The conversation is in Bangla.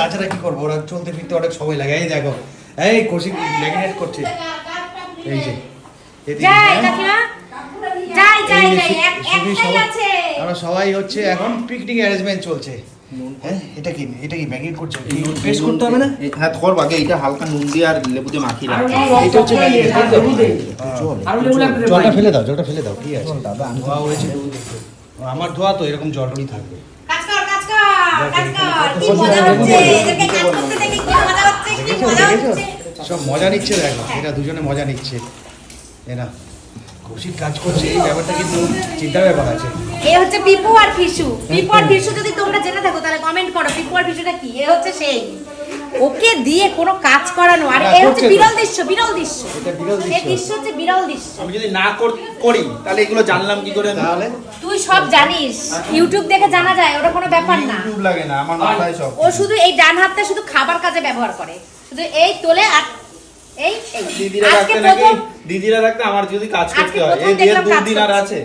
তাছাড়া কি করবো, ওরা চলতে ফিরতে অনেক সময় লাগে। এই দেখো, এই কৌশিক ম্যাগনেট করছে, এই যে আমরা সবাই হচ্ছে এখন পিকনিক অ্যারেঞ্জমেন্ট চলছে। হ্যাঁ, এটা কি ম্যাগনেট করছে, পেস্ট করতে হবে না? হ্যাঁ ধর আগে এটা হালকা নুন দিয়ে আর লেবু দিয়ে মাখিয়ে রাখ। এটা হচ্ছে জলটা ফেলে দাও, জলটা ফেলে দাও, কি আছে ধোয়া হয়েছে, আমার ধোয়া তো এরকম জলই থাকবে। সব মজা নিচ্ছে, দেখো এটা দুজনে মজা নিচ্ছে। এনা কৌশিক কাজ করছে, এই ব্যাপারটা কিন্তু চিন্তার ব্যাপার আছে। এ হচ্ছে পিপু আর ফিসু। পিপু আর ফিসু যদি তোমরা জেনে থাকো তাহলে কমেন্ট করো, পিপু আর ফিসুটা কি। এ হচ্ছে সেই ওকে দিয়ে কোনো কাজ করানো। আর এ হচ্ছে বিরল দৃশ্য, বিরল দৃশ্য। এটা বিরল এই দৃশ্য। দৃশ্য হচ্ছে বিরল দৃশ্য। আমি যদি না করি তাহলে এগুলো জানলাম কি করে? তাহলে তুই সব জানিস, ইউটিউব দেখে জানা যায়, ওটা কোনো ব্যাপার না। ইউটিউব লাগে না, আমার মাথায় সব। ও শুধু এই ডান হাতটা শুধু খাবার কাজে ব্যবহার করে, শুধু এই তোলে আর এই এই দিদিরা আজকে রাখতে নাকি প্রথম দিদিরা রাখতে আমার যদি কাজ আজকে করতে হয়, প্রথম এই দিয়ে দেখলাম কাজ 2 দিন আর করছে। আছে।